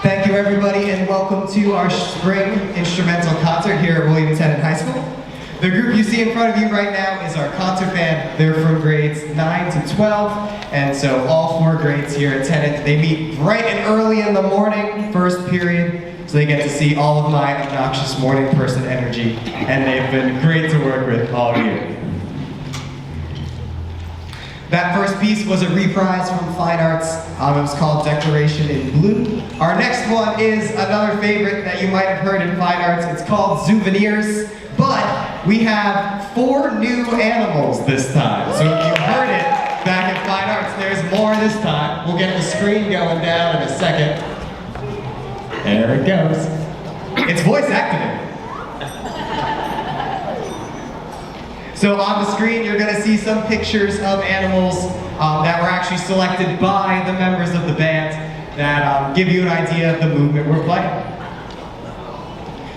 Thank you everybody and welcome to our spring instrumental concert here at William Tennant High School. The group you see in front of you right now is our concert band. They're from grades 9 to 12, and so all 4 grades here at Tennant, they meet bright and early in the morning, first period, so they get to see all of my obnoxious morning person energy, and they've been great to work with all year. That first piece was a reprise from Fine Arts. It was called Declaration in Blue. Our next one is another favorite that you might have heard in Fine Arts. It's called Souvenirs, but we have 4 new animals this time. So if you heard it back at Fine Arts, there's more this time. We'll get the screen going down in a second. There it goes. It's voice activated. So on the screen, you're going to see some pictures of animals that were actually selected by the members of the band that give you an idea of the movement we're playing.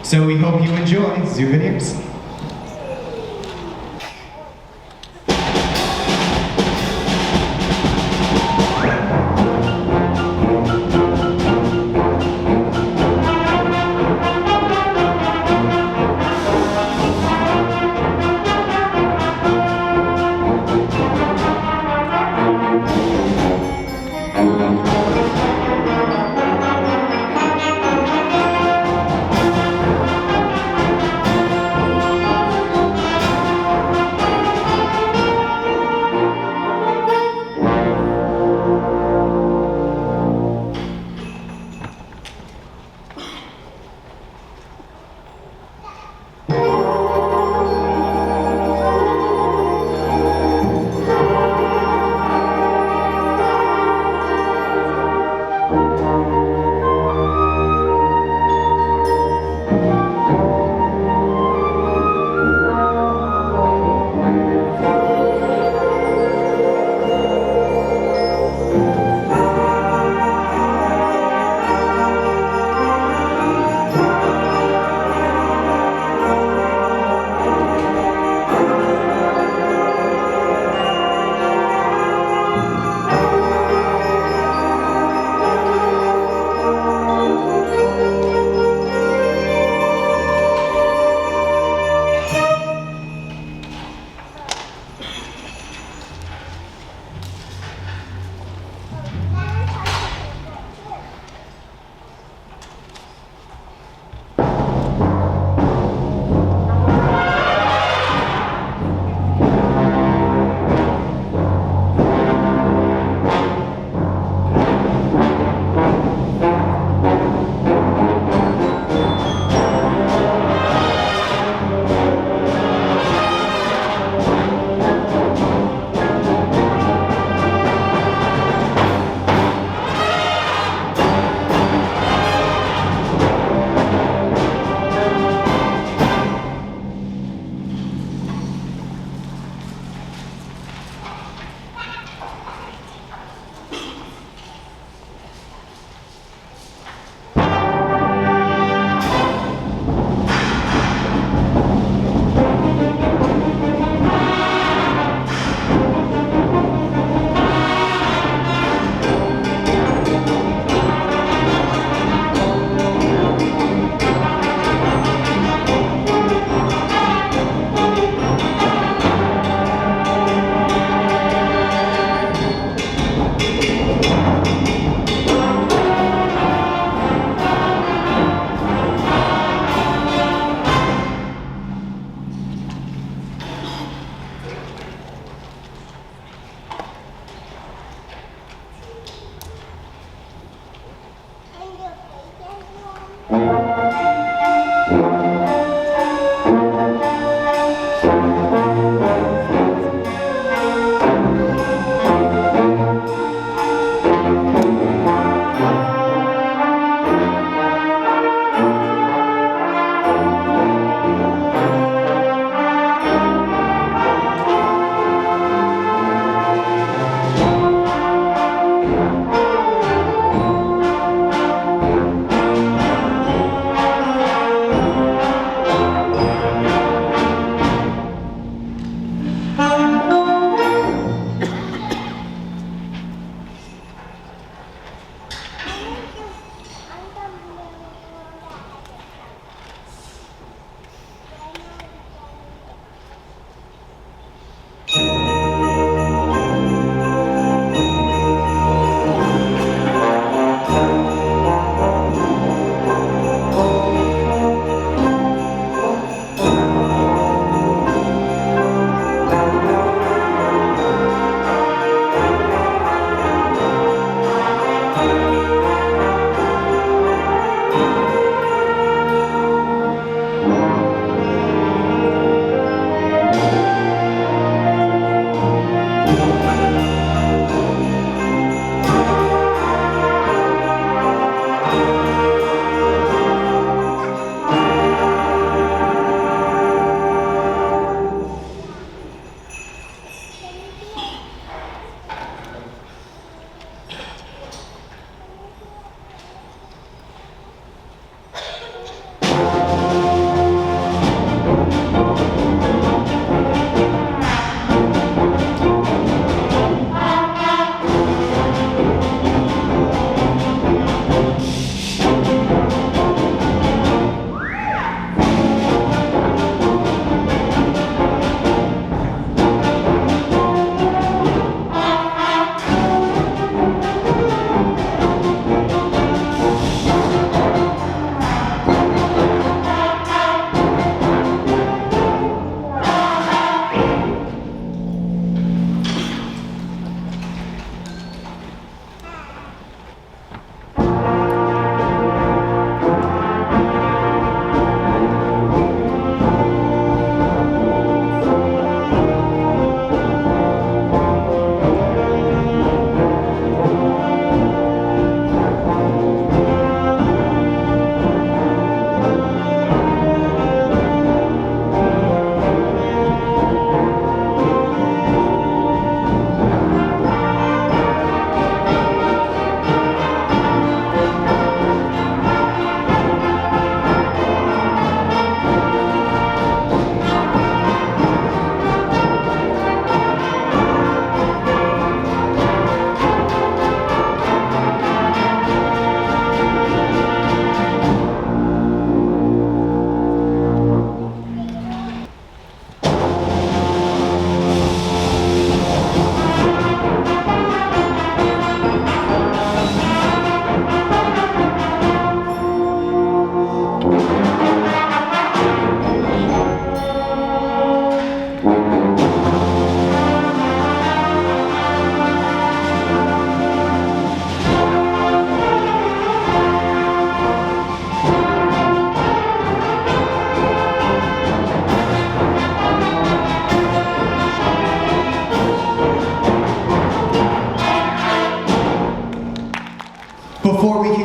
So we hope you enjoy Souvenirs.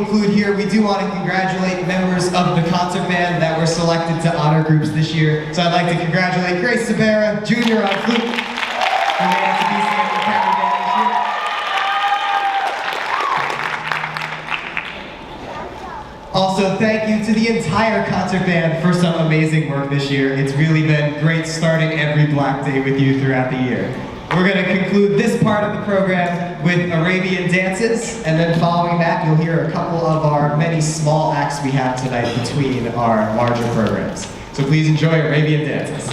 conclude here, we do want to congratulate members of the concert band that were selected to honor groups this year. So I'd like to congratulate Grace Sabera, Jr. on flute, who made it to be selected for the band this year. Also, thank you to the entire concert band for some amazing work this year. It's really been great starting every Black Day with you throughout the year. We're going to conclude this part of the program with Arabian dances, and then following that, you'll hear a couple of our many small acts we have tonight between our larger programs. So please enjoy Arabian dances.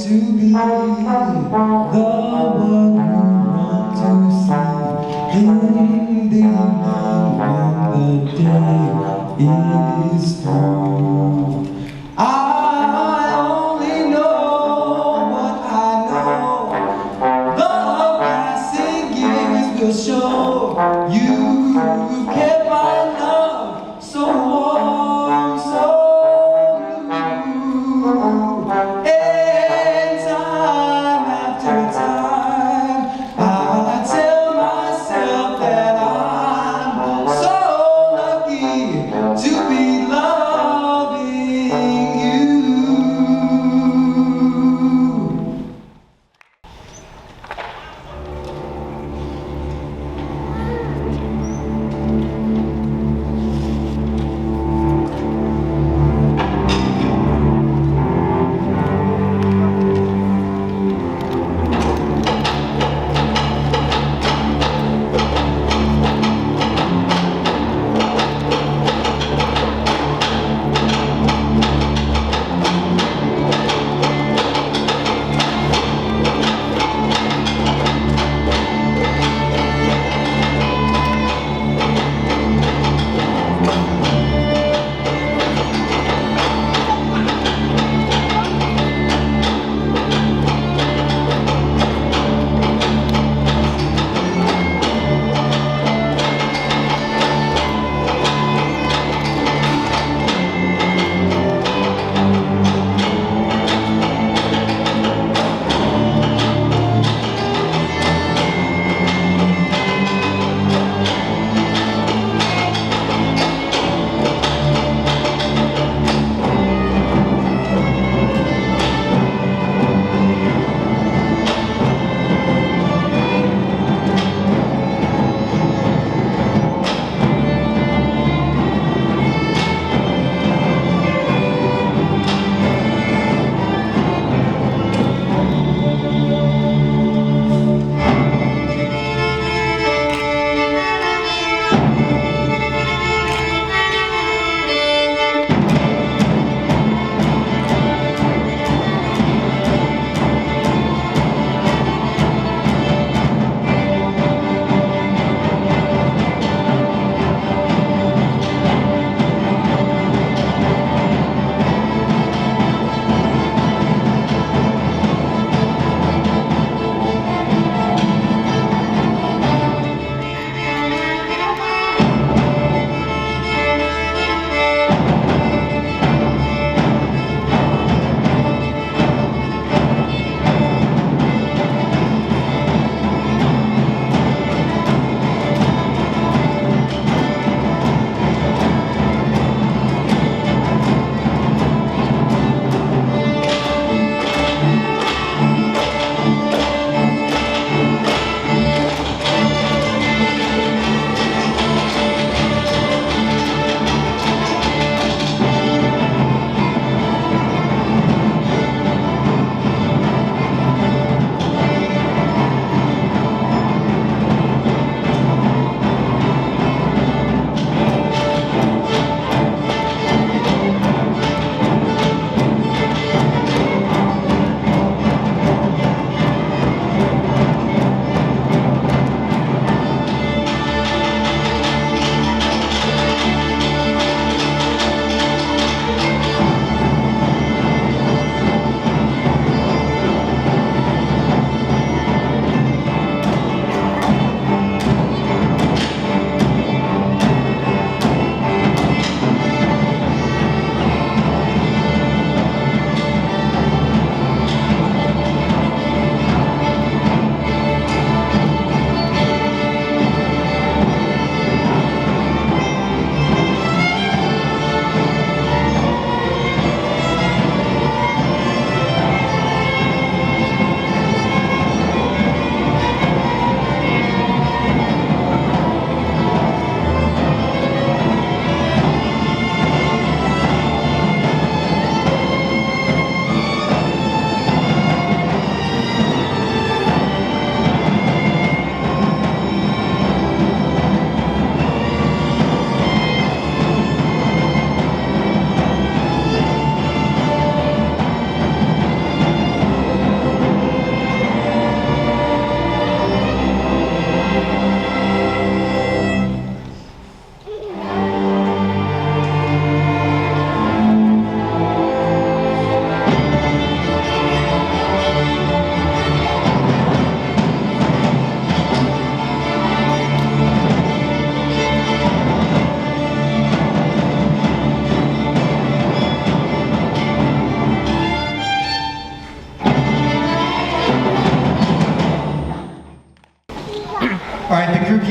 to be the one you want to see in the evening when the day is through. I only know what I know. The passing years will show you kept my love so warm, so blue. And time after time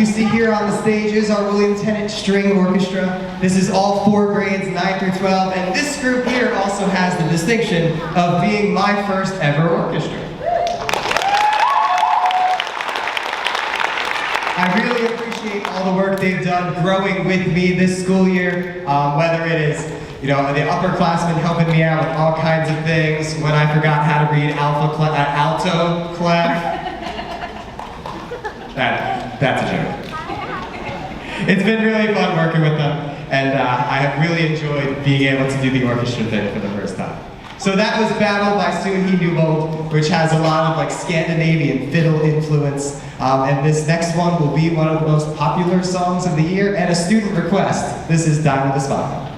you see here on the stage is our William Tennant String Orchestra. This is all 4 grades, 9 through 12, and this group here also has the distinction of being my first ever orchestra. I really appreciate all the work they've done growing with me this school year, whether it is the upperclassmen helping me out with all kinds of things when I forgot how to read alto clef. That's a joke. It's been really fun working with them, and I have really enjoyed being able to do the orchestra thing for the first time. So that was Battle by Soon He Knew Old, which has a lot of Scandinavian fiddle influence. And this next one will be one of the most popular songs of the year and a student request. This is Die with a Smile.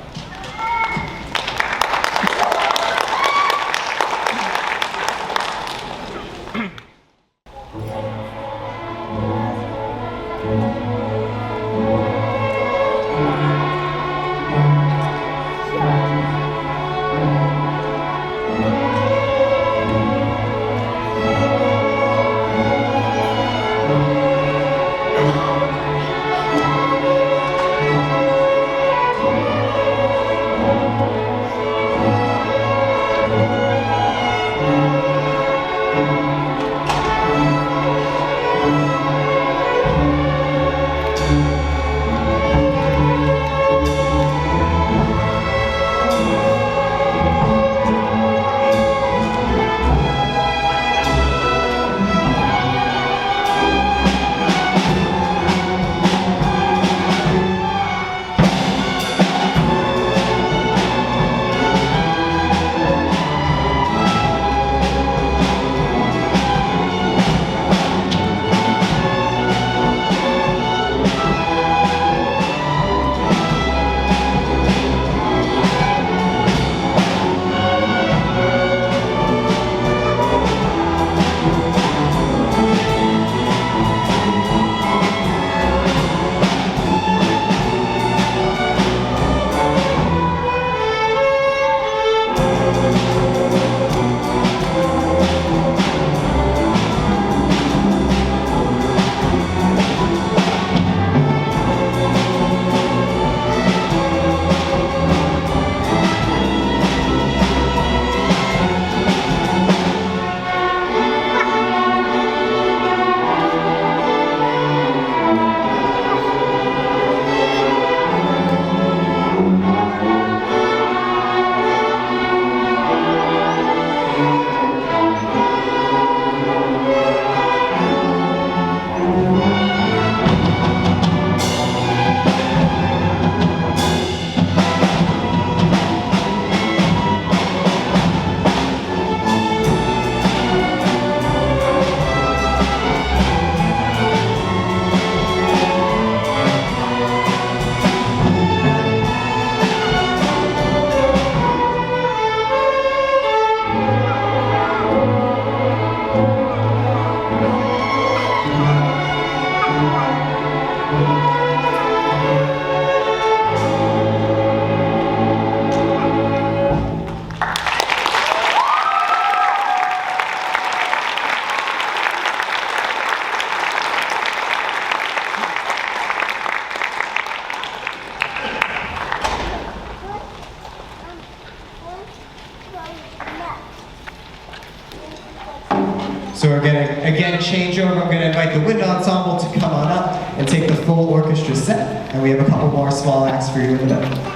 So we're going to, again, change over. I'm going to invite the wind ensemble to come on up and take the full orchestra set. And we have a couple more small acts for you in the middle.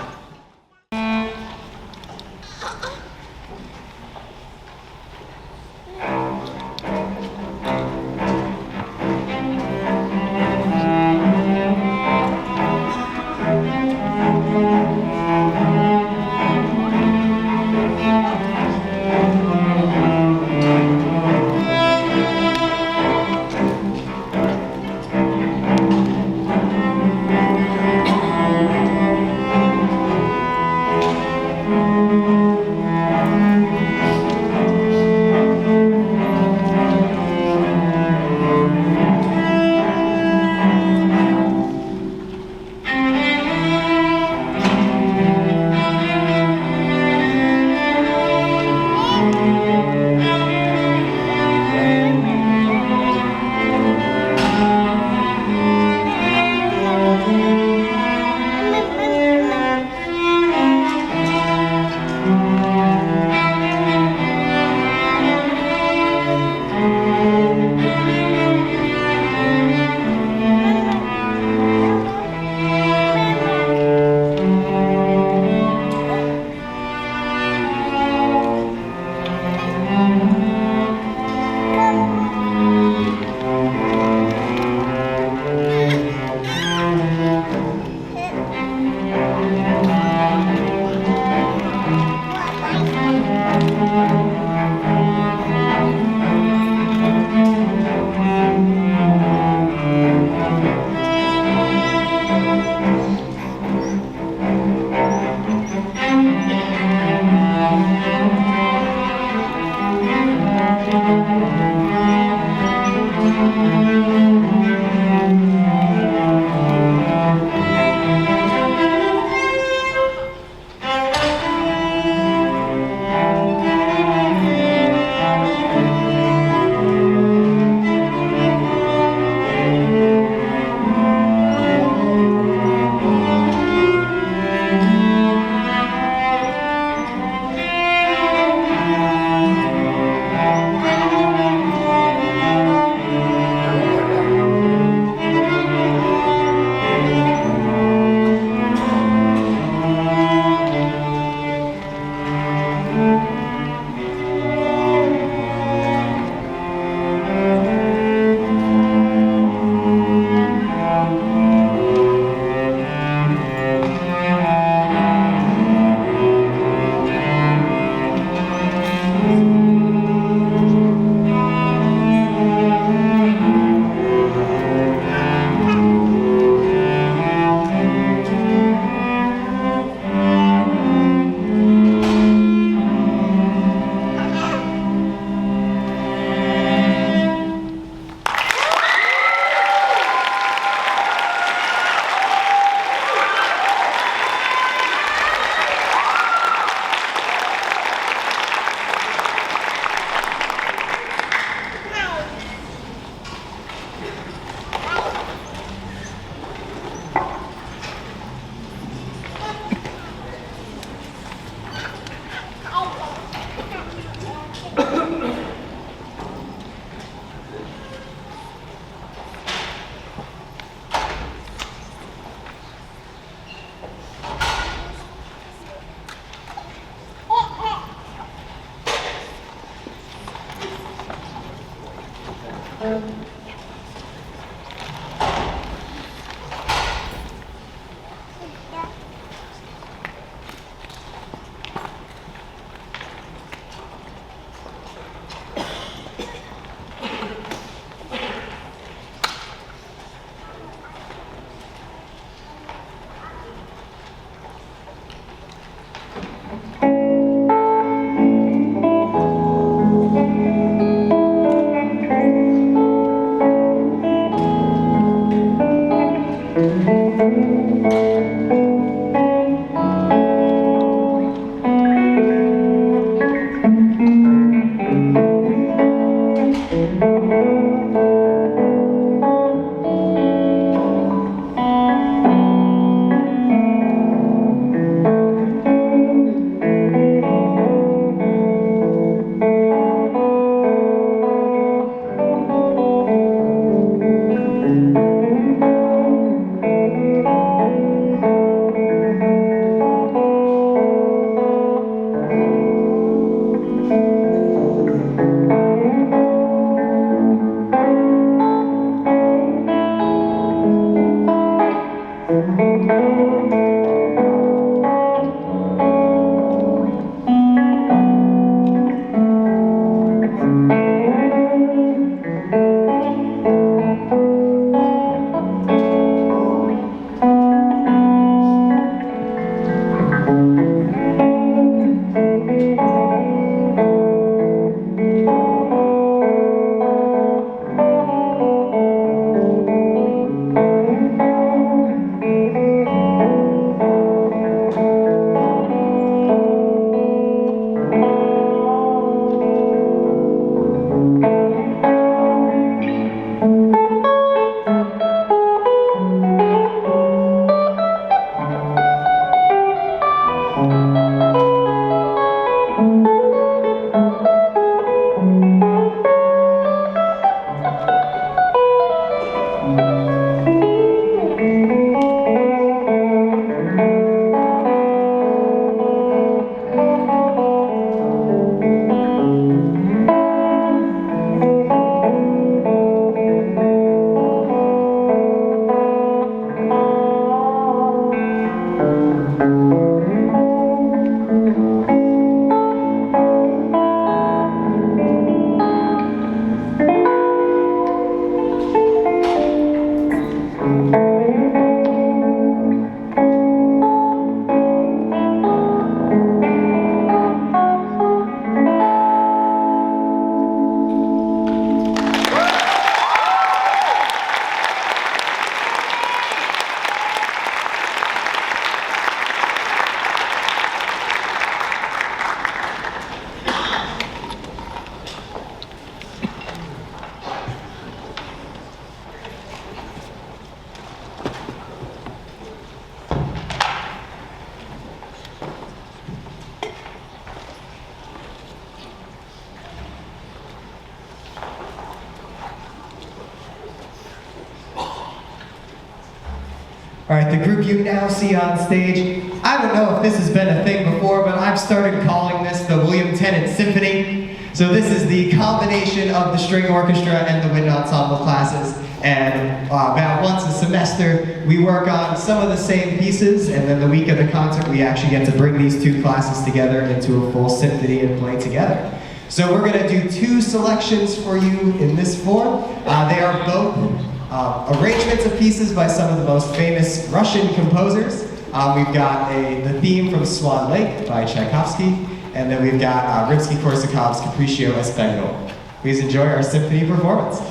All right, the group you now see on stage, I don't know if this has been a thing before, but I've started calling this the William Tennant Symphony. So this is the combination of the string orchestra and the wind ensemble classes. And about once a semester, we work on some of the same pieces, and then the week of the concert, we actually get to bring these two classes together into a full symphony and play together. So we're gonna do two selections for you in this form. They are both arrangements of pieces by some of the most famous Russian composers. We've got the theme from Swan Lake by Tchaikovsky, and then we've got Rimsky-Korsakov's Capriccio Espagnol. Please enjoy our symphony performance.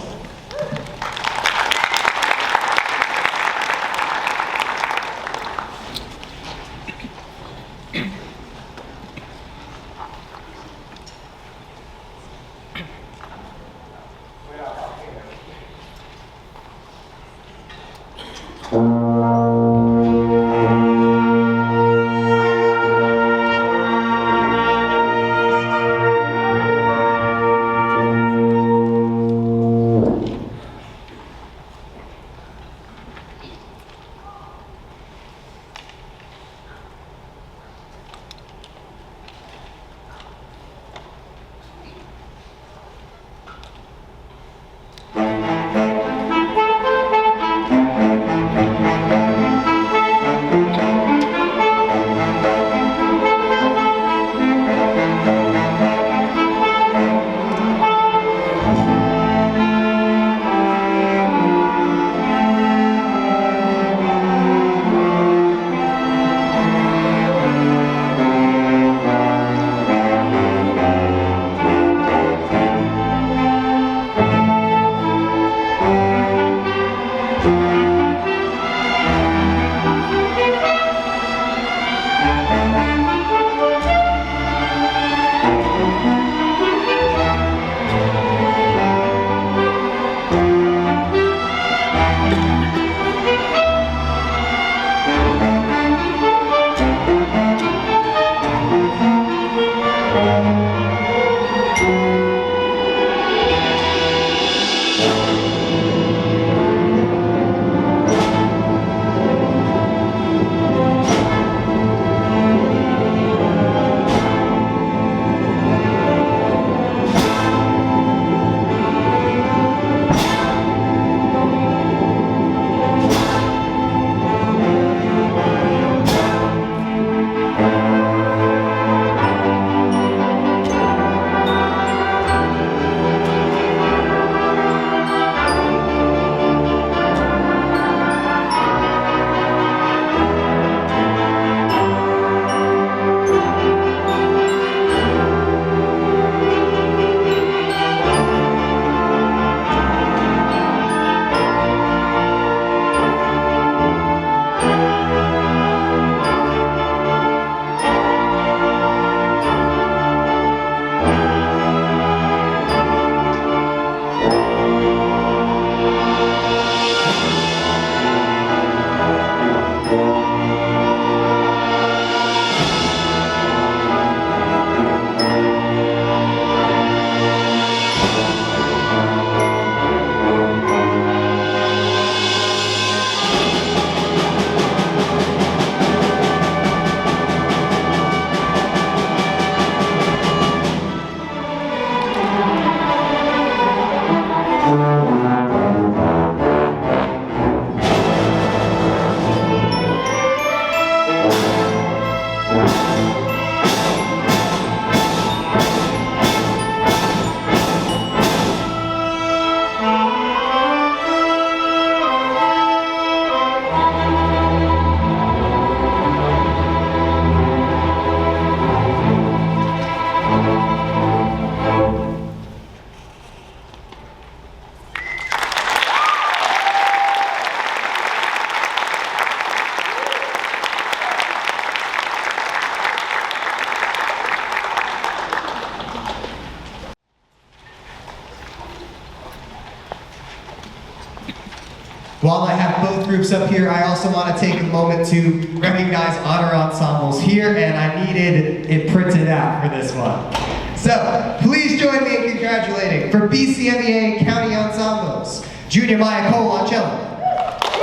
While I have both groups up here, I also want to take a moment to recognize honor ensembles here, and I needed it printed out for this one. So, please join me in congratulating for BCMEA County Ensembles, Junior Maya Cole on cello,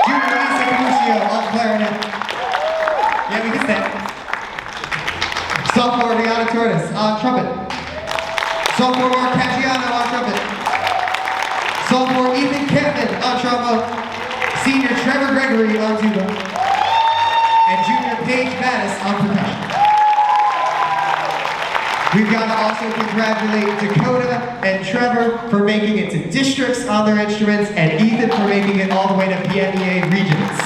Junior Lisa Camuccio on clarinet, yeah, we can stand, sophomore Rihanna Torres on trumpet, sophomore Mark Caggiano on trumpet, sophomore Ethan Kempman on trombone, senior Trevor Gregory on tuba, and junior Paige Mattis on percussion. We've got to also congratulate Dakota and Trevor for making it to districts on their instruments, and Ethan for making it all the way to BMEA regions.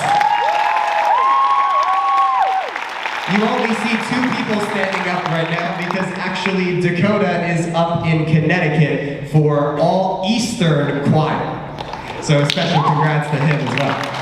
You only see 2 people standing up right now because actually Dakota is up in Connecticut for All Eastern Choir. So a special congrats to him as well.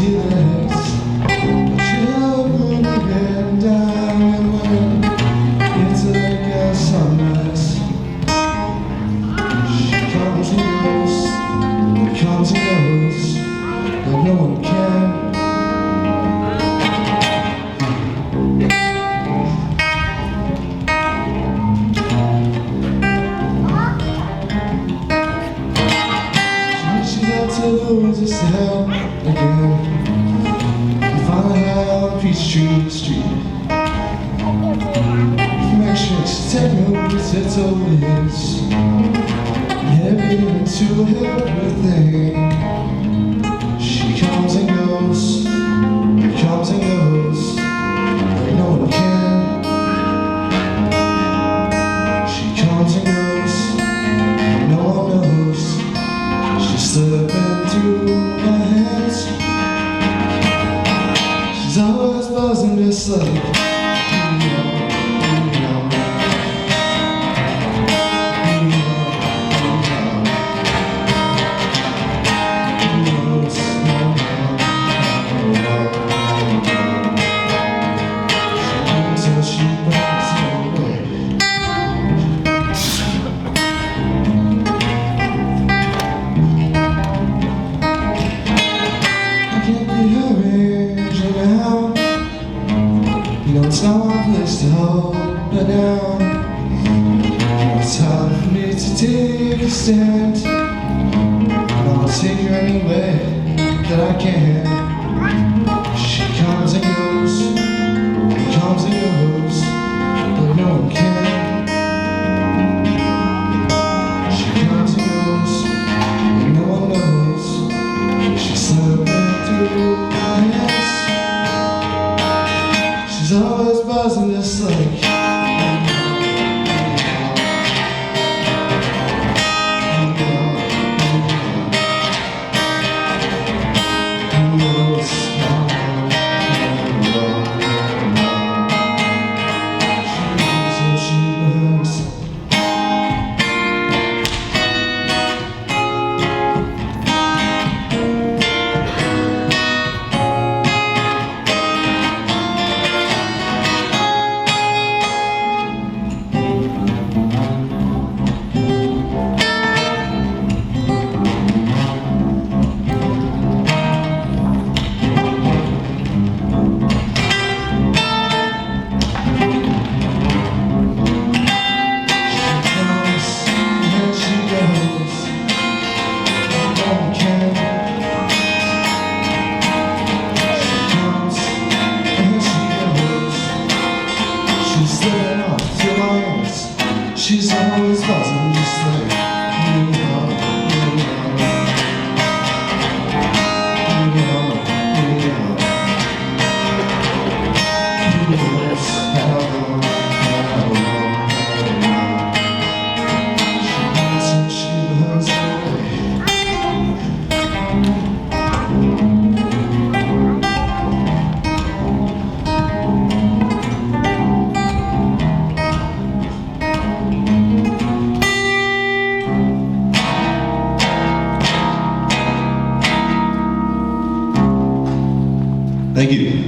empty legs. Children getting down and when it's like a sunrise. She comes and goes, but no one can. To lose herself again. We finally high on Peachtree Street. Make sure to take me over, it's always heavy into everything. She comes and goes, but no one can. She comes and goes, no one knows. She's slipping through my hands. She's always buzzing just like you know. Until she breaks away. It's not my place to hold her down. It's time for me to take a stand, and I'll take her any way that I can. She comes and goes, but no one can. She comes and goes, and no one knows. She's slipping through my hands. She's always buzzing just like she's always buzzing just like Thank you.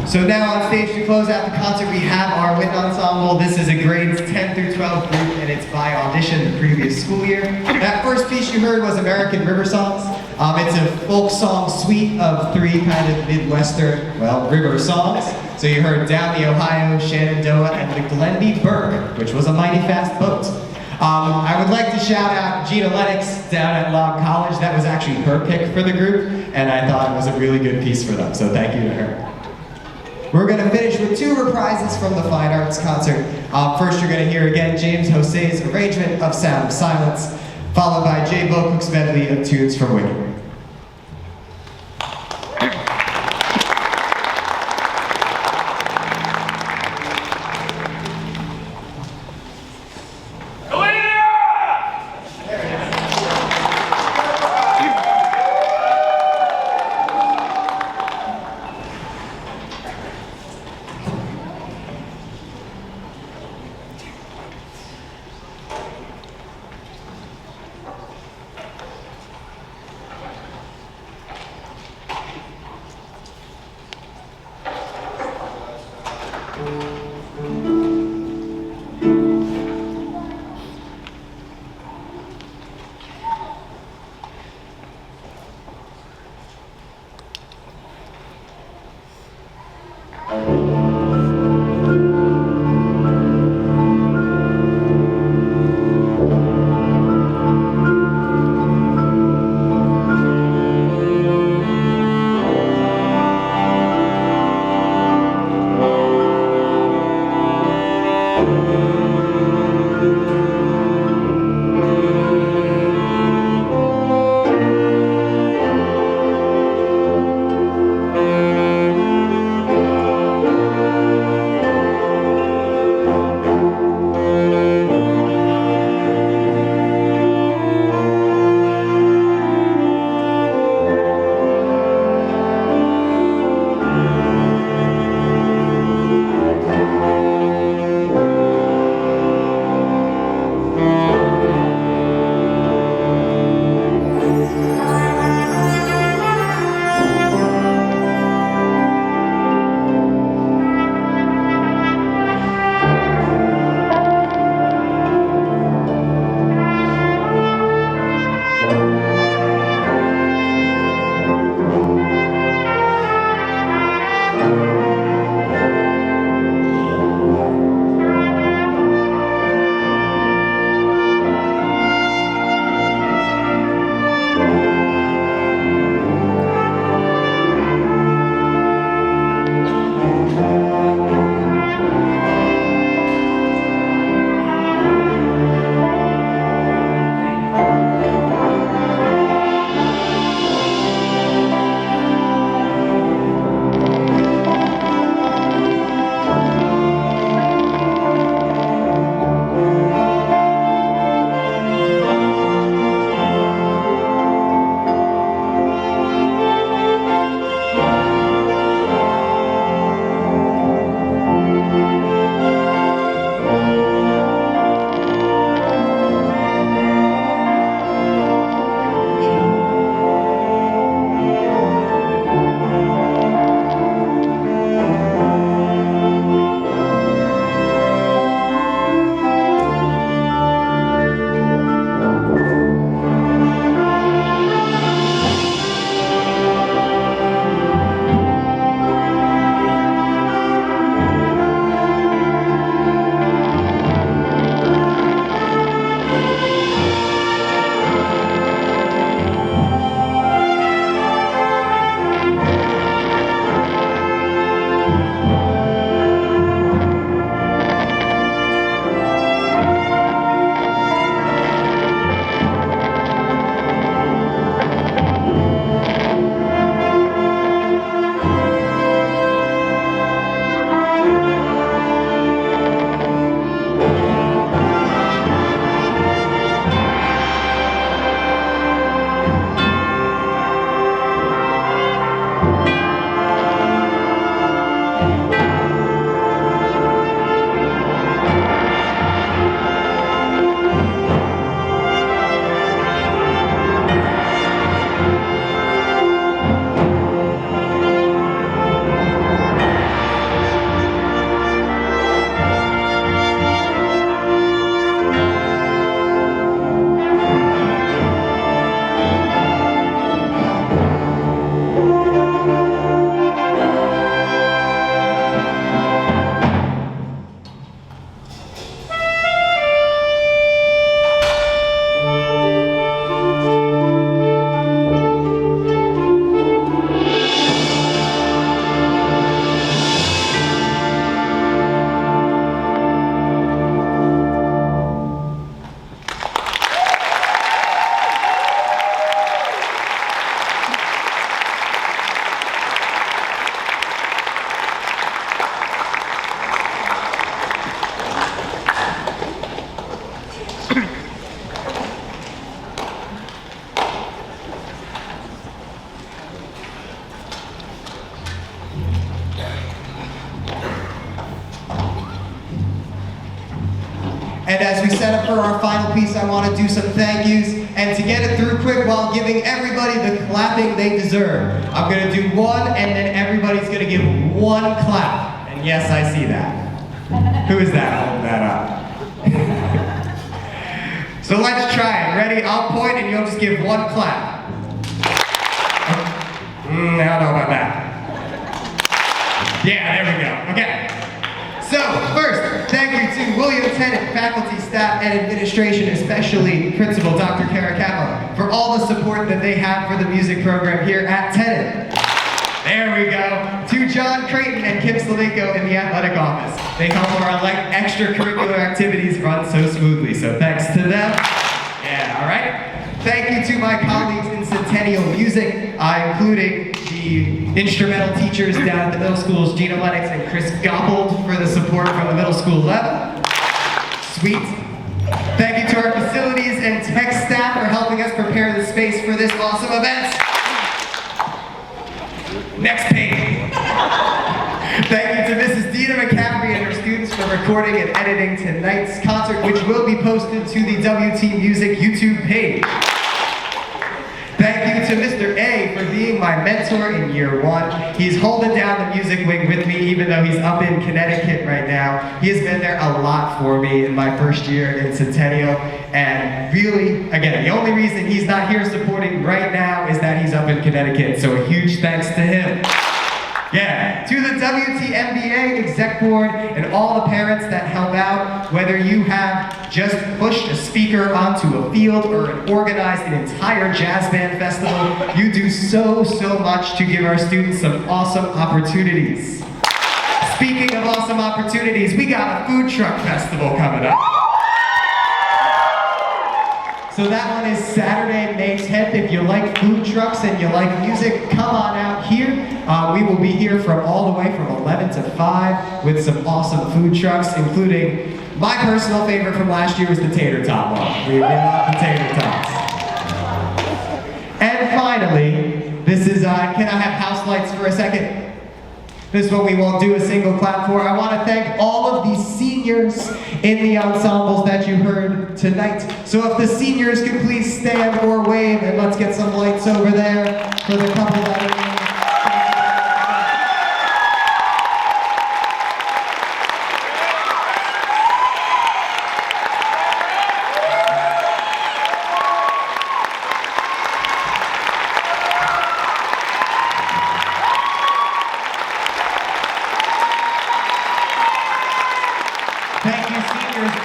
So now on stage to close out the concert, we have our wind ensemble. This is a grades 10 through 12 group, and it's by audition the previous school year. That first piece you heard was American River Songs. It's a folk song suite of 3 kind of Midwestern, well, river songs. So you heard Down the Ohio, Shenandoah, and the Glenby Burke, which was a mighty fast boat. I would like to shout out Gina Lennox down at Log College. That was actually her pick for the group, and I thought it was a really good piece for them, so thank you to her. We're going to finish with 2 reprises from the Fine Arts concert. First, you're going to hear again James Jose's arrangement of Sound of Silence, followed by Jay Bocook's medley of tunes from Wicked. set up for our final piece, I want to do some thank yous, and to get it through quick while giving everybody the clapping they deserve, I'm going to do one, and then everybody's going to give one clap. And yes, I see that. Who is that holding that up? So let's try it. Ready? I'll point and you'll just give one clap. I don't know about that. Yeah, there we go. Okay. So, first, thank you to William Tennant, faculty, staff, and administration, especially Principal Dr. Caracappa, for all the support that they have for the music program here at Tennant. There we go. To John Creighton and Kim Slalenko in the athletic office. They help our extracurricular activities run so smoothly, so thanks to them. Yeah, all right. Thank you to my colleagues in Centennial Music, including the instrumental teachers down at the middle schools, Gina Lennox and Chris Goppold, for the support from the middle school level. Sweet. Thank you to our facilities and tech staff for helping us prepare the space for this awesome event. Next page. Thank you to Mrs. Dina McCaffrey and her students for recording and editing tonight's concert, which will be posted to the WT Music YouTube page. Thank you to Mr. A for being my mentor in year one. He's holding down the music wing with me, even though he's up in Connecticut right now. He has been there a lot for me in my first year in Centennial. And really, again, the only reason he's not here supporting right now is that he's up in Connecticut. So a huge thanks to him. Yeah, to the WTMBA exec board and all the parents that help out, whether you have just pushed a speaker onto a field or organized an entire jazz band festival, you do so much to give our students some awesome opportunities. Speaking of awesome opportunities, we got a food truck festival coming up. So that one is Saturday, May 10th. If you like food trucks and you like music, come on out here. We will be here from all the way from 11 to 5 with some awesome food trucks, including my personal favorite from last year was the tater tot one. We love the tater tots. And finally, this is, can I have house lights for a second? This is what we won't do a single clap for. I want to thank all of the seniors in the ensembles that you heard tonight. So if the seniors could please stand or wave, and let's get some lights over there for the couple that are in.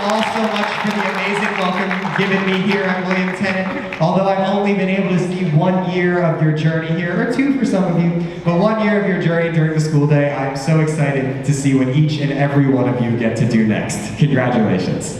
All so much for the amazing welcome given me here at William Tennant. Although I've only been able to see 1 year of your journey here, or 2 for some of you, but 1 year of your journey during the school day, I'm so excited to see what each and every one of you get to do next. Congratulations.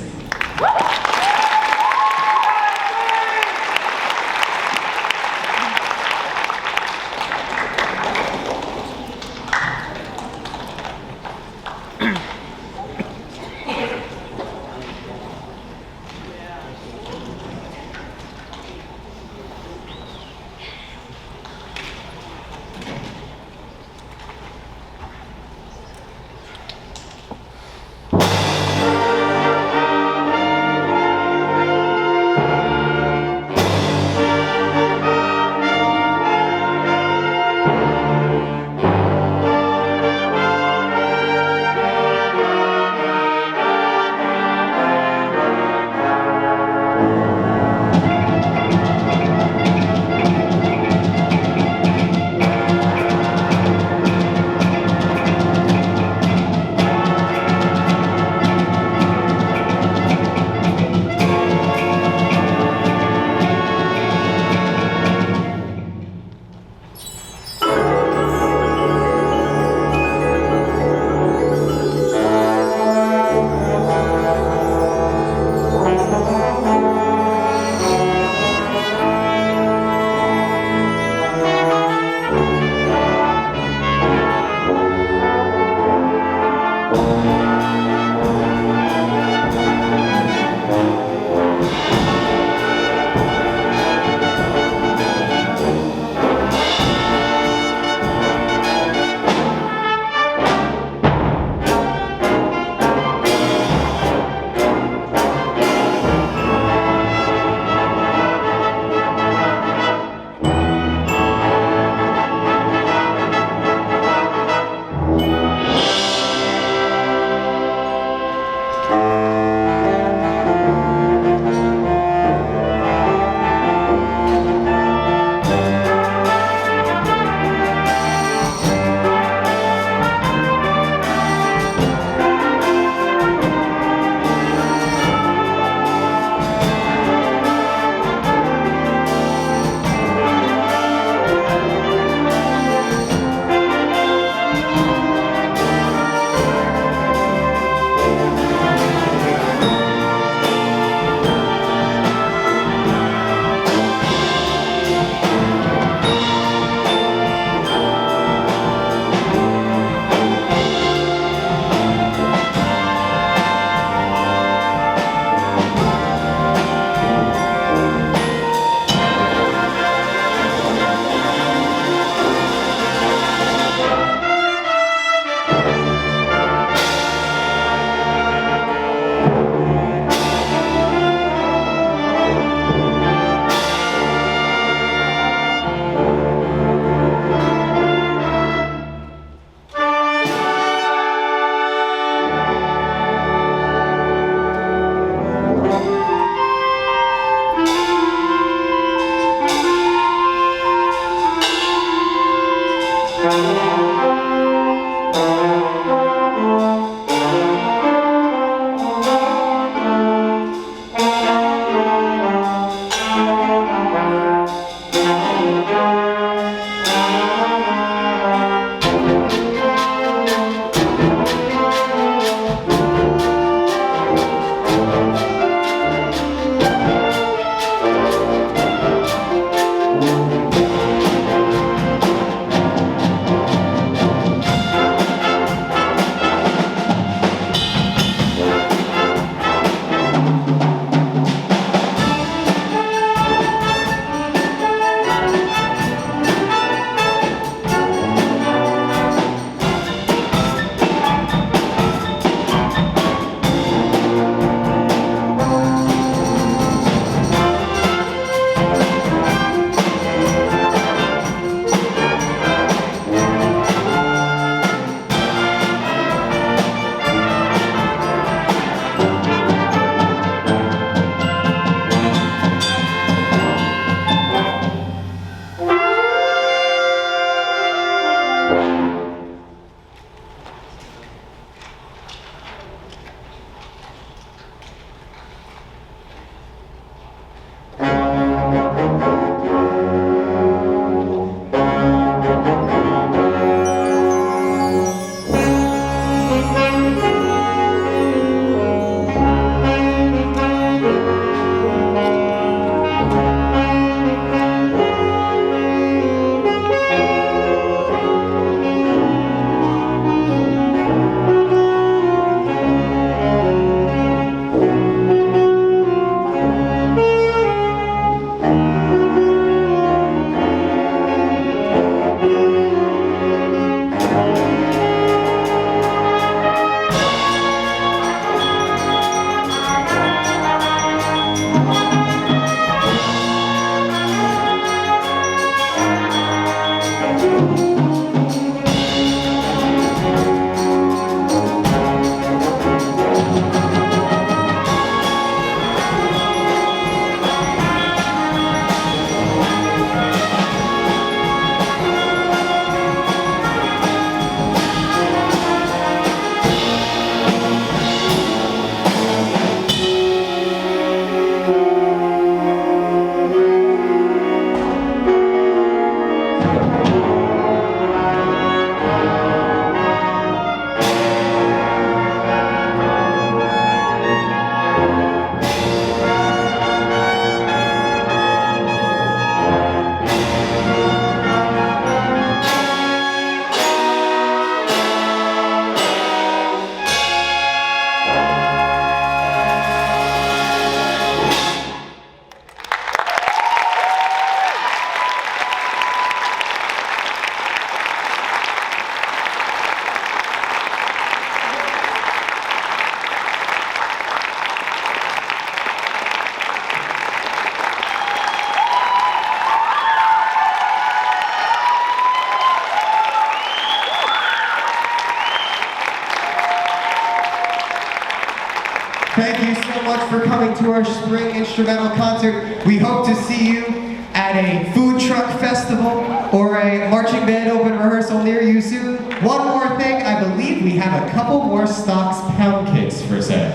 Thank you so much for coming to our spring instrumental concert. We hope to see you at a food truck festival or a marching band open rehearsal near you soon. One more thing, I believe we have a couple more Stocks pound cakes for sale.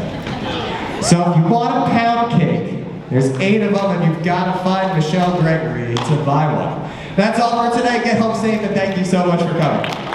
So if you want a pound cake, there's 8 of them and you've got to find Michelle Gregory to buy one. That's all for today. Get home safe and thank you so much for coming.